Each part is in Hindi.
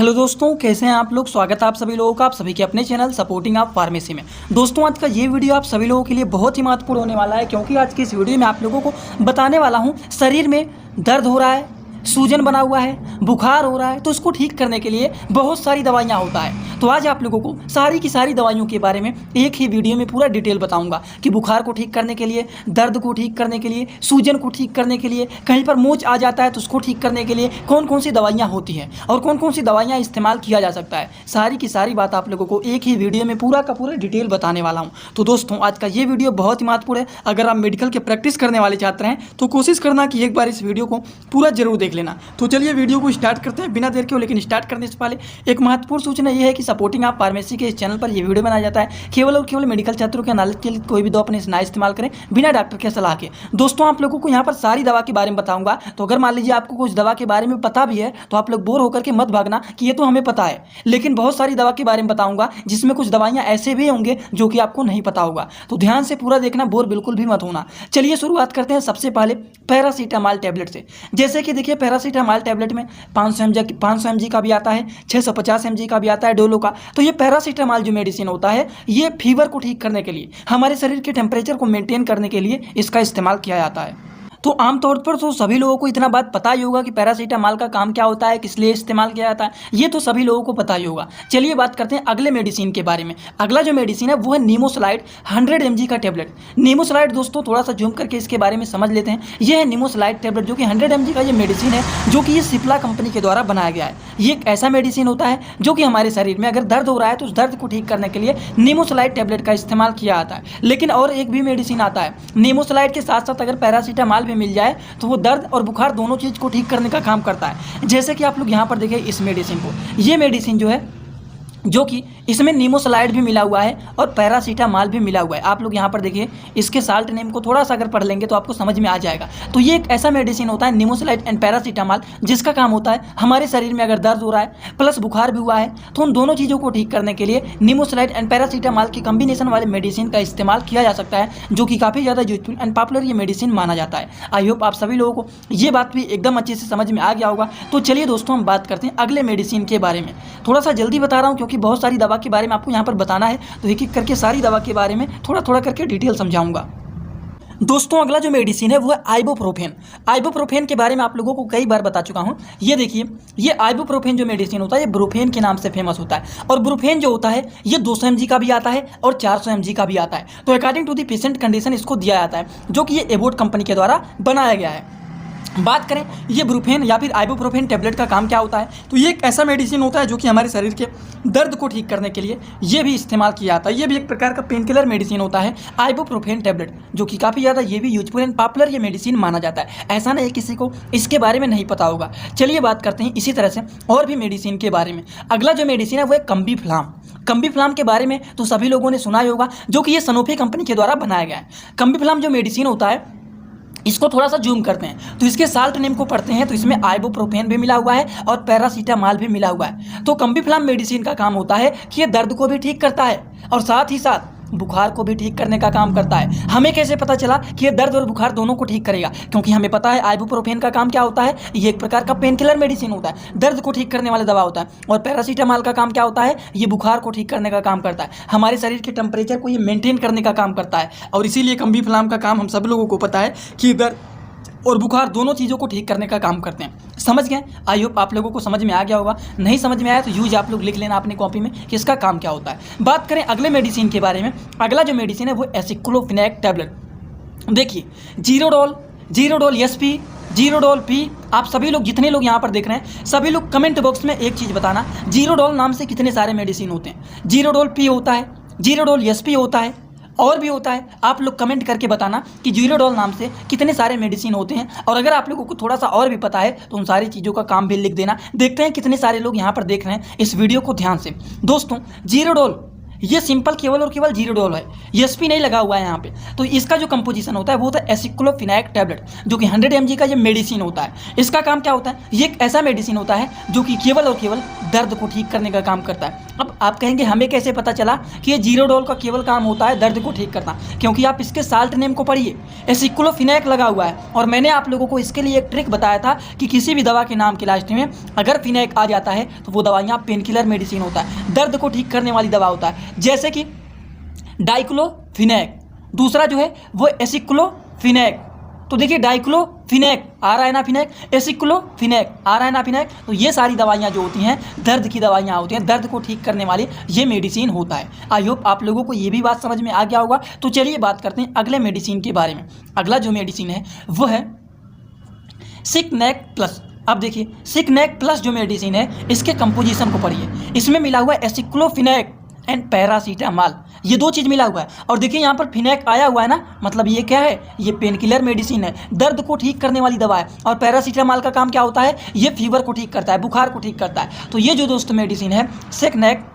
हेलो दोस्तों, कैसे हैं आप लोग। स्वागत है आप सभी लोगों का, आप सभी के अपने चैनल सपोर्टिंग आप फार्मेसी में। दोस्तों, आज का ये वीडियो आप सभी लोगों के लिए बहुत ही महत्वपूर्ण होने वाला है, क्योंकि आज की इस वीडियो में आप लोगों को बताने वाला हूँ शरीर में दर्द हो रहा है, सूजन बना हुआ है, बुखार हो रहा है, तो उसको ठीक करने के लिए बहुत सारी दवाइयाँ होता है। तो आज आप लोगों को सारी की सारी दवाइयों के बारे में एक ही वीडियो में पूरा डिटेल बताऊंगा कि बुखार को ठीक करने के लिए, दर्द को ठीक करने के लिए, सूजन को ठीक करने के लिए, कहीं पर मोच आ जाता है तो उसको ठीक करने के लिए कौन कौन सी दवाइयाँ होती हैं और कौन कौन सी दवाइयाँ इस्तेमाल किया जा सकता है। सारी की सारी बात आप लोगों को एक ही वीडियो में पूरा का पूरा डिटेल बताने वाला हूँ। तो दोस्तों, आज का ये वीडियो बहुत ही महत्वपूर्ण है। अगर आप मेडिकल के प्रैक्टिस करने वाले छात्र हैं तो कोशिश करना कि एक बार इस वीडियो को पूरा जरूर देख लेना। तो चलिए वीडियो को स्टार्ट करते हैं बिना देर के। लेकिन स्टार्ट करने से पहले एक महत्वपूर्ण सूचना यह है कि सपोर्टिंग आप फार्मेसी के इस चैनल पर यह वीडियो बनाया जाता है केवल और केवल मेडिकल छात्रों के नॉलेज के लिए। कोई भी दवा अपने ना इस्तेमाल करें बिना डॉक्टर के सलाह के। दोस्तों, आप लोगों को यहाँ पर सारी दवा के बारे में बताऊंगा, तो अगर मान लीजिए आपको कुछ दवा के बारे में पता भी है तो आप लोग बोर होकर के मत भागना कि ये तो हमें पता है, लेकिन बहुत सारी दवा के बारे में बताऊंगा जिसमें कुछ दवाइयाँ ऐसे भी होंगे जो कि आपको नहीं पता होगा। तो ध्यान से पूरा देखना, बोर बिल्कुल भी मत होना। चलिए शुरुआत करते हैं सबसे पहले पैरासीटामॉल टैबलेट से। जैसे कि देखिए, पैरासीटामॉल टैबलेट में 500 mg का भी आता है, 650 mg का भी आता है डोलो का। तो ये पैरासीटामॉल जो मेडिसिन होता है, ये फीवर को ठीक करने के लिए, हमारे शरीर के टेम्परेचर को मेंटेन करने के लिए इसका इस्तेमाल किया जाता है। तो आमतौर पर तो सभी लोगों को इतना बात पता ही होगा कि पैरासीटामॉल का काम क्या होता है, किस लिए इस्तेमाल किया जाता है, ये तो सभी लोगों को पता ही होगा। चलिए बात करते हैं अगले मेडिसिन के बारे में। अगला जो मेडिसिन है वो है नीमोसलाइड 100 mg का टेबलेट। नीमोसलाइड दोस्तों, थोड़ा सा जूम करके इसके बारे में समझ लेते हैं। ये है नीमोसलाइड टेबलेट, जो कि 100 mg का ये मेडिसिन है, जो कि ये सिप्ला कंपनी के द्वारा बनाया गया है। ये एक ऐसा मेडिसिन होता है जो कि हमारे शरीर में अगर दर्द हो रहा है तो उस दर्द को ठीक करने के लिए नीमोसलाइड टेबलेट का इस्तेमाल किया जाता है। लेकिन और एक भी मेडिसिन आता है नीमोसलाइड के साथ साथ, अगर पैरासीटामॉल भी मिल जाए तो वो दर्द और बुखार दोनों चीज़ को ठीक करने का काम करता है। जैसे कि आप लोग यहाँ पर देखें इस मेडिसिन को, ये मेडिसिन जो है, जो कि इसमें नीमोसलाइड भी मिला हुआ है और पैरासीटामॉल भी मिला हुआ है। आप लोग यहाँ पर देखिए, इसके साल्ट नेम को थोड़ा सा अगर पढ़ लेंगे तो आपको समझ में आ जाएगा। तो ये एक ऐसा मेडिसिन होता है नीमोसलाइड एंड पैरासीटामॉल, जिसका काम होता है हमारे शरीर में अगर दर्द हो रहा है प्लस बुखार भी हुआ है तो उन दोनों चीज़ों को ठीक करने के लिए नीमोसलाइड एंड पैरासीटामॉल की कम्बिनेशन वाले मेडिसिन का इस्तेमाल किया जा सकता है, जो कि काफ़ी ज़्यादा यूजफुल एंड पॉपुलर ये मेडिसिन माना जाता है। आई होप आप सभी लोगों को ये बात भी एकदम अच्छे से समझ में आ गया होगा। तो चलिए दोस्तों, हम बात करते हैं अगले मेडिसिन के बारे में। थोड़ा सा जल्दी बता रहा हूँ क्योंकि बहुत सारी दवा के बारे में आपको यहाँ पर बताना है, तो एक एक करके सारी दवा के बारे में थोड़ा थोड़ा करके डिटेल समझाऊंगा। दोस्तों, अगला जो मेडिसिन है वो है आइबुप्रोफेन। आइबुप्रोफेन के बारे में आप लोगों को कई बार बता चुका हूँ। ये देखिए, ये आइबुप्रोफेन जो मेडिसिन होता है, ये ब्रुफेन के नाम से फेमस होता है। और ब्रुफेन जो होता है, ये 200 mg का भी आता है और 400 mg का भी आता है। तो according to the patient condition इसको दिया जाता है, जो कि ये एबोट कंपनी के द्वारा बनाया गया है। बात करें ये ब्रुफेन या फिर आइबुप्रोफेन टैबलेट का काम क्या होता है, तो ये एक ऐसा मेडिसिन होता है जो कि हमारे शरीर के दर्द को ठीक करने के लिए ये भी इस्तेमाल किया जाता है। ये भी एक प्रकार का पेन किलर मेडिसिन होता है, आइबुप्रोफेन टैबलेट, जो कि काफ़ी ज़्यादा ये भी यूजफुल एंड पॉपुलर ये मेडिसिन माना जाता है। ऐसा नहीं किसी को इसके बारे में नहीं पता होगा। चलिए बात करते हैं इसी तरह से और भी मेडिसिन के बारे में। अगला जो मेडिसिन है वो है कम्बीफ्लाम। कम्बीफ्लाम के बारे में तो सभी लोगों ने सुना ही होगा, जो कि ये सनोफी कंपनी के द्वारा बनाया गया है। कम्बीफ्लाम जो मेडिसिन होता है, इसको थोड़ा सा जूम करते हैं तो इसके साल्ट नेम को पढ़ते हैं तो इसमें आइबुप्रोफेन भी मिला हुआ है और पैरासीटामॉल भी मिला हुआ है। तो कम्बीफ्लाम मेडिसिन का काम होता है कि ये दर्द को भी ठीक करता है और साथ ही साथ बुखार को भी ठीक करने का काम करता है। हमें कैसे पता चला कि ये दर्द और बुखार दोनों को ठीक करेगा? क्योंकि हमें पता है आइबुप्रोफेन का काम क्या होता है, ये एक प्रकार का पेन किलर मेडिसिन होता है, दर्द को ठीक करने वाला दवा होता है। और पैरासीटामॉल का काम क्या होता है, ये बुखार को ठीक करने का काम करता है, हमारे शरीर के टेम्परेचर को ये मेंटेन करने का काम करता है। और इसीलिए कम्बीफ्लाम का काम हम सब लोगों को पता है कि दर्द और बुखार दोनों चीज़ों को ठीक करने का काम करते हैं। समझ गए? आई होप आप लोगों को समझ में आ गया होगा। नहीं समझ में आया तो यूज आप लोग लिख लेना अपनी कॉपी में कि इसका काम क्या होता है। बात करें अगले मेडिसिन के बारे में। अगला जो मेडिसिन है वो एसिक्लोफिनैक टैबलेट। देखिए, जीरोडोल एसपी, जीरोडोल पी, आप सभी लोग जितने लोग यहाँ पर देख रहे हैं सभी लोग कमेंट बॉक्स में एक चीज़ बताना, जीरोडोल नाम से कितने सारे मेडिसिन होते हैं। जीरोडोल पी होता है, जीरोडोल एसपी होता है और भी होता है। आप लोग कमेंट करके बताना कि जीरोडोल नाम से कितने सारे मेडिसिन होते हैं। और अगर आप लोगों को थोड़ा सा और भी पता है तो उन सारी चीज़ों का काम भी लिख देना। देखते हैं कितने सारे लोग यहाँ पर देख रहे हैं इस वीडियो को ध्यान से। दोस्तों, जीरोडोल ये सिंपल केवल और केवल जीरोडोल है, एसपी नहीं लगा हुआ है यहाँ पे। तो इसका जो कंपोजिशन होता है वो होता है एसिक्लोफिनैक टैबलेट, जो कि 100 mg का ये मेडिसिन होता है। इसका काम क्या होता है, ये एक ऐसा मेडिसिन होता है जो कि केवल और केवल दर्द को ठीक करने का काम करता है। अब आप कहेंगे हमें कैसे पता चला कि ये जीरोडोल का केवल काम होता है दर्द को ठीक करना, क्योंकि आप इसके साल्ट नेम को पढ़िए, एसिक्लोफिनेक लगा हुआ है। और मैंने आप लोगों को इसके लिए एक ट्रिक बताया था कि किसी भी दवा के नाम के लास्ट में अगर फिनेक आ जाता है तो वो दवाइयाँ पेन किलर मेडिसिन होता है, दर्द को ठीक करने वाली दवा होता है। जैसे कि डाइक्लोफिनेक, दूसरा जो है वो एसिक्लोफिनेक। तो देखिए डाइक्लोफिनेक आ रहा है ना फिनेक, एसिक्लोफिनेक आ रहा है ना फिनेक। तो ये सारी दवाइयाँ जो होती हैं दर्द की दवाइयाँ होती हैं, दर्द को ठीक करने वाली ये मेडिसिन होता है। आई होप आप लोगों को ये भी बात समझ में आ गया होगा। तो चलिए बात करते हैं अगले मेडिसिन के बारे में। अगला जो मेडिसिन है वो है सिकनेक प्लस। अब देखिए सिकनेक प्लस जो मेडिसिन है इसके कंपोजिशन को पढ़िए, इसमें मिला हुआ है एसिक्लोफिनेक एंड पैरासीटामॉल, ये दो चीज़ मिला हुआ है। और देखिए यहाँ पर फिनेक आया हुआ है ना, मतलब ये क्या है, ये पेन किलर मेडिसिन है, दर्द को ठीक करने वाली दवा है। और पैरासीटामॉल का काम क्या होता है, ये फीवर को ठीक करता है, बुखार को ठीक करता है। तो ये जो दोस्तों मेडिसिन है सिकनेक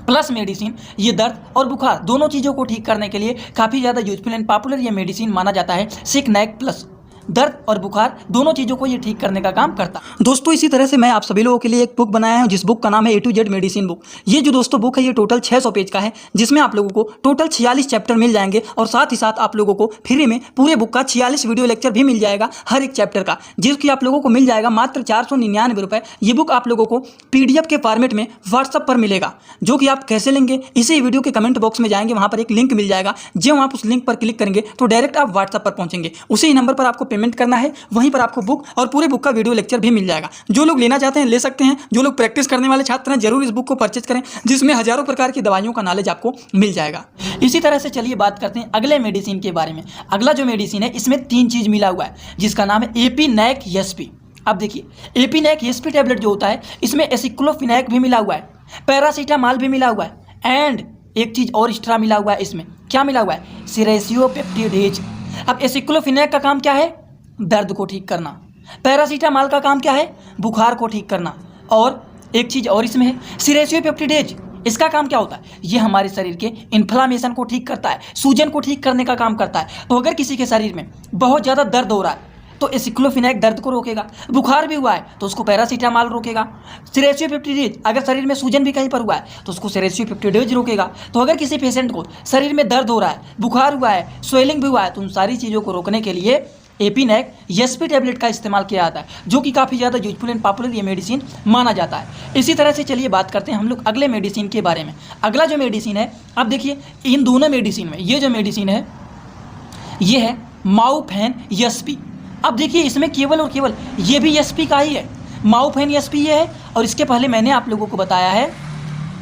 प्लस मेडिसिन, ये दर्द और बुखार दोनों चीज़ों को ठीक करने के लिए काफ़ी ज़्यादा यूजफुल एंड पॉपुलर ये मेडिसिन माना जाता है। सिकनेक प्लस दर्द और बुखार दोनों चीज़ों को ये ठीक करने का काम करता है। दोस्तों इसी तरह से मैं आप सभी लोगों के लिए एक बुक बनाया हूं जिस बुक का नाम है A to Z medicine book. ये जो दोस्तों बुक है ये टोटल 600 पेज का है, जिसमें आप लोगों को टोटल 46 चैप्टर मिल जाएंगे और साथ ही साथ आप लोगों को फ्री में पूरे बुक का 46 वीडियो लेक्चर भी मिल जाएगा हर एक चैप्टर का, जिसकी आप लोगों को मिल जाएगा मात्र 499 रुपये। ये बुक आप लोगों को PDF के फॉर्मेट में व्हाट्सअप पर मिलेगा, जो कि आप कैसे लेंगे इसी वीडियो के कमेंट बॉक्स में जाएंगे, वहाँ पर एक लिंक मिल जाएगा। जब आप उस लिंक पर क्लिक करेंगे तो डायरेक्ट आप व्हाट्सअप पर पहुँचेंगे, उसी नंबर पर आपको पेमेंट करना है, वहीं पर आपको बुक और पूरे बुक का वीडियो लेक्चर भी मिल जाएगा। जो लोग लेना चाहते हैं ले सकते हैं, जो लोग प्रैक्टिस करने वाले छात्र हैं जरूर इस बुक को परचेज करें, जिसमें हजारों प्रकार की दवाइयों का नॉलेज आपको मिल जाएगा। इसी तरह से चलिए बात करते हैं अगले मेडिसिन के बारे में। अगला जो मेडिसिन है इसमें 3 चीज़ मिला हुआ है, जिसका नाम है एपीनेक एसपी। अब देखिए एपीनेक एसपी टैबलेट जो होता है इसमें एसिक्लोफिनेक भी मिला हुआ है, पैरासीटामॉल भी मिला हुआ है एंड एक चीज़ और एक्स्ट्रा मिला हुआ है। इसमें क्या मिला हुआ है, सिरेसियोपेप्टिडेज। अब एसिक्लोफिनेक का काम क्या है, दर्द को ठीक करना, पैरासीटामॉल का काम क्या है, बुखार को ठीक करना, और एक चीज़ और इसमें है सिरेसियोपेप्टिडेज। इसका काम क्या होता है, ये हमारे शरीर के इन्फ्लामेशन को ठीक करता है, सूजन को ठीक करने का काम करता है। तो अगर किसी के शरीर में बहुत ज़्यादा दर्द हो रहा है तो एसिक्लोफिनेक दर्द को रोकेगा, बुखार भी हुआ है तो उसको पैरासीटामॉल रोकेगा, सिरेसियोपेप्टिडेज अगर शरीर में सूजन भी कहीं पर हुआ है तो उसको सिरेसियोपेप्टिडेज रोकेगा। तो अगर किसी पेशेंट को शरीर में दर्द हो रहा है, बुखार हुआ है, स्वेलिंग भी हुआ है, तो उन सारी चीज़ों को रोकने के लिए एपीनेक एसपी टैबलेट का इस्तेमाल किया जाता है, जो कि काफ़ी ज़्यादा यूजफुल एंड पॉपुलर ये मेडिसिन माना जाता है। इसी तरह से चलिए बात करते हैं हम लोग अगले मेडिसिन के बारे में। अगला जो मेडिसिन है, अब देखिए इन दोनों मेडिसिन में ये जो मेडिसिन है ये है माउफेन एसपी। अब देखिए इसमें केवल और केवल ये भी एसपी का ही है, माउफेन एसपी ये है, और इसके पहले मैंने आप लोगों को बताया है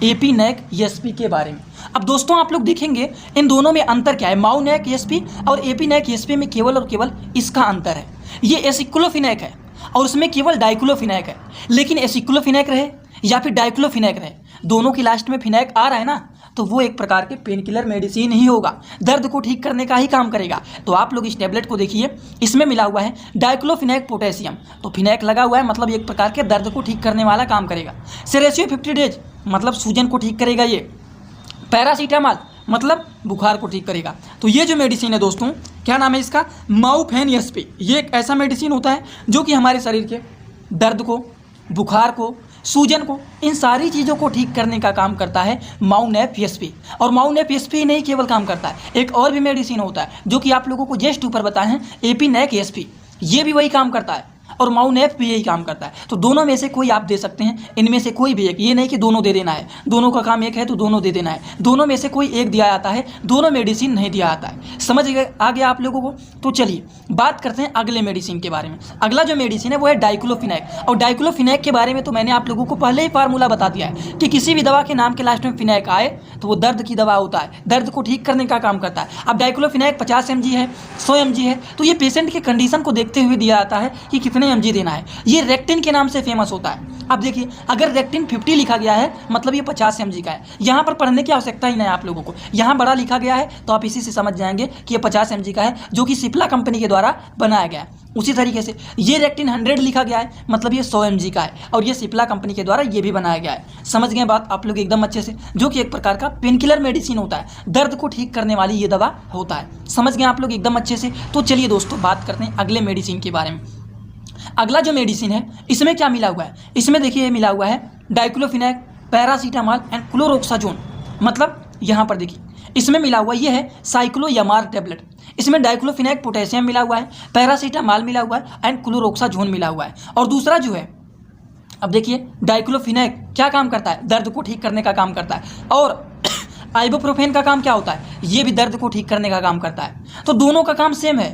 एपीनेक एसपी के बारे में। अब दोस्तों आप लोग देखेंगे इन दोनों में अंतर क्या है, माउनेक एसपी और एपीनेक एसपी में केवल और केवल इसका अंतर है, ये एसिक्लोफिनेक है और उसमें केवल डाइक्लोफिनेक है। लेकिन एसिक्लोफिनेक रहे या फिर डाइक्लोफिनेक रहे, दोनों की लास्ट में फिनेक आ रहा है ना, तो वो एक प्रकार के पेन किलर मेडिसिन ही होगा, दर्द को ठीक करने का ही काम करेगा। तो आप लोग इस टैबलेट को देखिए, इसमें मिला हुआ है डाइक्लोफिनेक पोटेशियम, तो फिनेक लगा हुआ है, मतलब एक प्रकार के दर्द को ठीक करने वाला काम करेगा। सिरेसियोपेप्टिडेज मतलब सूजन को ठीक करेगा, ये पैरासीटामॉल मतलब बुखार को ठीक करेगा। तो ये जो मेडिसिन है दोस्तों, क्या नाम है इसका, माउफेन एसपी। ये एक ऐसा मेडिसिन होता है जो कि हमारे शरीर के दर्द को, बुखार को, सूजन को, इन सारी चीज़ों को ठीक करने का काम करता है माउनेप एसपी। और माउनेप एसपी नहीं केवल काम करता है, एक और भी मेडिसिन होता है जो कि आप लोगों को जस्ट ऊपर बताए हैं, एपीनेक एसपी, ये भी वही काम करता है और माउनेप भी यही काम करता है। तो दोनों में से कोई आप दे सकते हैं, इनमें से कोई भी एक, ये नहीं कि दोनों दे देना है, दोनों का काम एक है तो दोनों दे देना है, दोनों में से कोई एक दिया जाता है, दोनों मेडिसिन नहीं दिया जाता है। समझ आ गया आप लोगों को। तो चलिए बात करते हैं अगले मेडिसिन के बारे में। अगला जो मेडिसिन है वो है डाइक्लोफिनेक, और डाइक्लोफिनेक के बारे में तो मैंने आप लोगों को पहले ही फार्मूला बता दिया है कि किसी भी दवा के नाम के लास्ट में फिनेक आए तो वो दर्द की दवा होता है, दर्द को ठीक करने का काम करता है। अब डाइक्लोफिनेक 50 mg है, 100 mg है, तो ये पेशेंट के कंडीशन को देखते हुए दिया जाता है कि कितने mg देना है। ये रेक्टिन के नाम से फेमस होता है। अब देखिए अगर रेक्टिन 50 लिखा गया है मतलब ये 50 mg का है, यहाँ पर पढ़ने की आवश्यकता ही नहीं है आप लोगों को, यहाँ बड़ा लिखा गया है तो आप इसी से समझ जाएंगे कि ये 50 mg का है, जो कि सिप्ला कंपनी के द्वारा बनाया गया है। उसी तरीके से ये रेक्टिन 100 लिखा गया है मतलब ये 100 mg का है, और ये सिप्ला कंपनी के द्वारा ये भी बनाया गया है। समझ गए बात आप लोग एकदम अच्छे से, जो कि एक प्रकार का पेन किलर मेडिसिन होता है, दर्द को ठीक करने वाली ये दवा होता है। समझ गए आप लोग एकदम अच्छे से। तो चलिए दोस्तों बात करते हैं अगले मेडिसिन के बारे में। अगला जो मेडिसिन है इसमें क्या मिला हुआ है, इसमें देखिए ये मिला हुआ है डाइक्लोफिनेक पैरासीटामॉल एंड क्लोरोक्साजोन। मतलब यहाँ पर देखिए इसमें मिला हुआ ये है साइक्लोयमार टेबलेट, इसमें डाइक्लोफिनेक पोटेशियम मिला हुआ है, पैरासीटामॉल मिला हुआ है एंड क्लोरोक्साजोन मिला हुआ है। और दूसरा जो है, अब देखिए डाइक्लोफिनेक क्या काम करता है, दर्द को ठीक करने का काम करता है, और आइबुप्रोफेन का काम क्या होता है, ये भी दर्द को ठीक करने का काम करता है। तो दोनों का काम सेम है।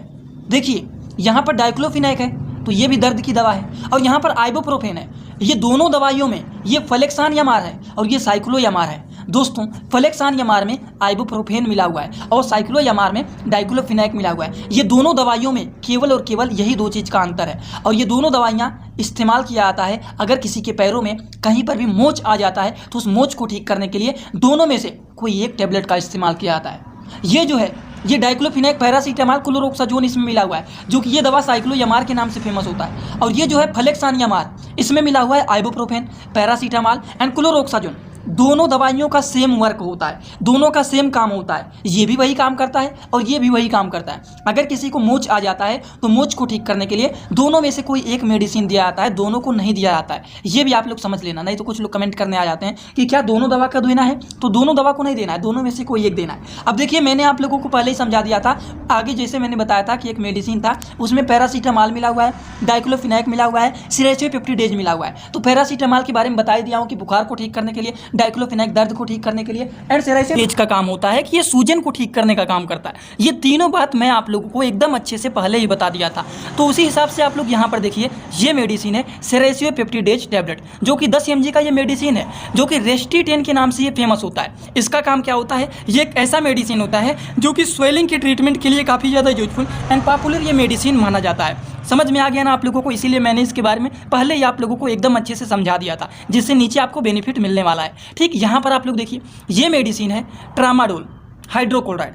देखिए यहाँ पर डाइक्लोफिनेक है तो ये भी दर्द की दवा है, और यहाँ पर आइबुप्रोफेन है। ये दोनों दवाइयों में ये फ्लेक्सानियामार है और ये साइक्लोयमार है। दोस्तों फ्लेक्सानियामार में आइबुप्रोफेन मिला हुआ है और साइक्लोयमार में डाइक्लोफिनेक मिला हुआ है। ये दोनों दवाइयों में केवल और केवल यही दो चीज़ का अंतर है। और ये दोनों दवाइयाँ इस्तेमाल किया जाता है अगर किसी के पैरों में कहीं पर भी मोच आ जाता है तो उस मोच को ठीक करने के लिए दोनों में से कोई एक टेबलेट का इस्तेमाल किया जाता है। ये जो है ये डाइक्लोफिनेक, पैरासीटामॉल, क्लोरोक्साजोन इसमें मिला हुआ है, जो कि ये दवा साइक्लोयमार के नाम से फेमस होता है। और ये जो है फ्लेक्सानियामार, इसमें मिला हुआ है आइबुप्रोफेन, पैरासीटामॉल एंड क्लोरोक्साजोन। दोनों दवाइयों का सेम वर्क होता है, दोनों का सेम काम होता है। ये भी वही काम करता है और ये भी वही काम करता है। अगर किसी को मोच आ जाता है तो मोच को ठीक करने के लिए दोनों में से कोई एक मेडिसिन दिया जाता है, दोनों को नहीं दिया जाता है। ये भी आप लोग समझ लेना, नहीं तो कुछ लोग कमेंट करने आ जाते हैं कि क्या दोनों दवा का देना है, तो दोनों दवा को नहीं देना है, दोनों में से कोई एक देना है। अब देखिए मैंने आप लोगों को पहले ही समझा दिया था, आगे जैसे मैंने बताया था कि एक मेडिसिन था उसमें पैरासीटामॉल मिला हुआ है, डाइक्लोफिनेक मिला हुआ है, सिरेसियोपेप्टिडेज मिला हुआ है। तो पैरासीटामॉल के बारे में बता ही दिया हूँ कि बुखार को ठीक करने के लिए, डाइक्लोफिनेक दर्द को ठीक करने के लिए, एंड सिरेसियोपेप्टिडेज का काम होता है कि ये सूजन को ठीक करने का काम करता है। ये तीनों बात मैं आप लोगों को एकदम अच्छे से पहले ही बता दिया था। तो उसी हिसाब से आप लोग यहाँ पर देखिए ये मेडिसिन है सिरेसियोपेप्टिडेज टेबलेट, जो कि 10 mg का ये मेडिसिन है, जो कि रेस्टिटेन के नाम से ये फेमस होता है। इसका काम क्या होता है, ये एक ऐसा मेडिसिन होता है जो कि स्वेलिंग के ट्रीटमेंट के लिए काफ़ी ज़्यादा यूजफुल एंड पॉपुलर ये मेडिसिन माना जाता है। समझ में आ गया ना आप लोगों को, इसीलिए मैंने इसके बारे में पहले ही आप लोगों को एकदम अच्छे से समझा दिया था, जिससे नीचे आपको बेनिफिट मिलने वाला है। ठीक, यहाँ पर आप लोग देखिए ये मेडिसिन है tramadol hydrochloride,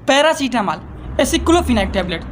paracetamol, aceclofenac tablet.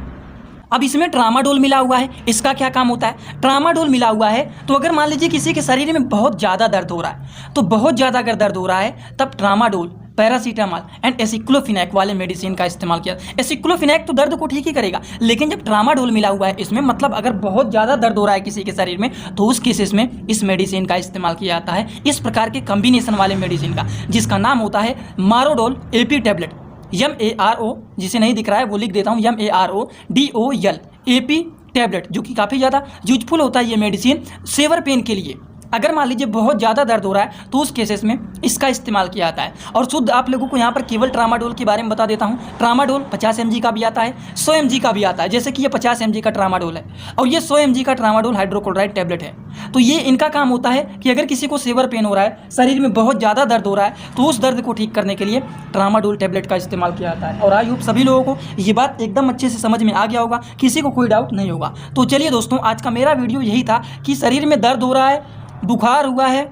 अब इसमें ट्रामाडोल मिला हुआ है, इसका क्या काम होता है, ट्रामाडोल मिला हुआ है तो अगर मान लीजिए किसी के शरीर में बहुत ज़्यादा दर्द हो रहा है, तो बहुत ज़्यादा अगर दर्द हो रहा है तब ट्रामाडोल, पैरासीटामॉल एंड एसिक्लोफिनेक वाले मेडिसिन का इस्तेमाल किया। एसिक्लोफिनेक तो दर्द को ठीक ही करेगा, लेकिन जब ट्रामाडोल मिला हुआ है इसमें, मतलब अगर बहुत ज़्यादा दर्द हो रहा है किसी के शरीर में, तो उस केसेस में इस मेडिसिन का इस्तेमाल किया जाता है, इस प्रकार के कॉम्बिनेशन वाले मेडिसिन का, जिसका नाम होता है मारोडोल एपी टेबलेट, MARO, जिसे नहीं दिख रहा है वो लिख देता हूँ, MARODOL एपी टेबलेट, जो कि काफ़ी ज़्यादा यूजफुल होता है ये मेडिसिन सेवर पेन के लिए। अगर मान लीजिए बहुत ज़्यादा दर्द हो रहा है तो उस केसेस में इसका इस्तेमाल किया जाता है। और शुद्ध आप लोगों को यहाँ पर केवल ट्रामाडोल के बारे में बता देता हूँ। ट्रामाडोल 50 mg का भी आता है, 100 mg का भी आता है, जैसे कि ये 50 mg का ट्रामाडोल है और ये 100 mg का ट्रामाडोल हाइड्रोक्लोराइड टेबलेट है। तो ये इनका काम होता है कि अगर किसी को सेवर पेन हो रहा है, शरीर में बहुत ज़्यादा दर्द हो रहा है, तो उस दर्द को ठीक करने के लिए ट्रामाडोल टेबलेट का इस्तेमाल किया जाता है। और आई होप सभी लोगों को ये बात एकदम अच्छे से समझ में आ गया होगा, किसी को कोई डाउट नहीं होगा। तो चलिए दोस्तों, आज का मेरा वीडियो यही था कि शरीर में दर्द हो रहा है, बुखार हुआ है,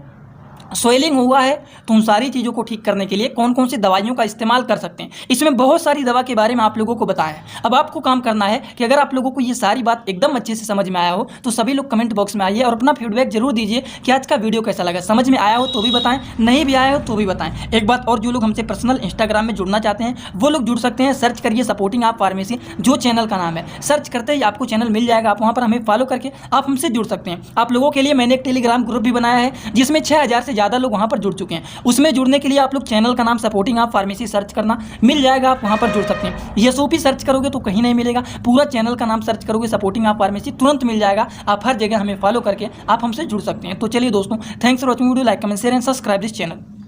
स्वेलिंग हुआ है, तो उन सारी चीज़ों को ठीक करने के लिए कौन कौन सी दवाइयों का इस्तेमाल कर सकते हैं। इसमें बहुत सारी दवा के बारे में आप लोगों को बताया है। अब आपको काम करना है कि अगर आप लोगों को ये सारी बात एकदम अच्छे से समझ में आया हो तो सभी लोग कमेंट बॉक्स में आइए और अपना फीडबैक जरूर दीजिए कि आज का वीडियो कैसा लगा। समझ में आया हो तो भी बताएं, नहीं भी आया हो तो भी बताएं। एक बात और, जो लोग हमसे पर्सनल इंस्टाग्राम में जुड़ना चाहते हैं वो लोग जुड़ सकते हैं। सर्च करिए सपोर्टिंग आप फार्मेसी, जो चैनल का नाम है, सर्च करते ही आपको चैनल मिल जाएगा। आप वहाँ पर हमें फॉलो करके आप हमसे जुड़ सकते हैं। आप लोगों के लिए मैंने एक टेलीग्राम ग्रुप भी बनाया है जिसमें 6000 से ज़्यादा लोग वहाँ पर जुड़ चुके हैं। उसमें जुड़ने के लिए आप लोग चैनल का नाम सपोर्टिंग आप फार्मेसी सर्च करना, मिल जाएगा, आप वहां पर जुड़ सकते हैं। एसओपी सर्च करोगे तो कहीं नहीं मिलेगा, पूरा चैनल का नाम सर्च करोगे सपोर्टिंग आप फार्मेसी, तुरंत मिल जाएगा। आप हर जगह हमें फॉलो करके आप हमसे जुड़ सकते हैं। तो चलिए दोस्तों, thanks for watching video, like comment share and subscribe this channel.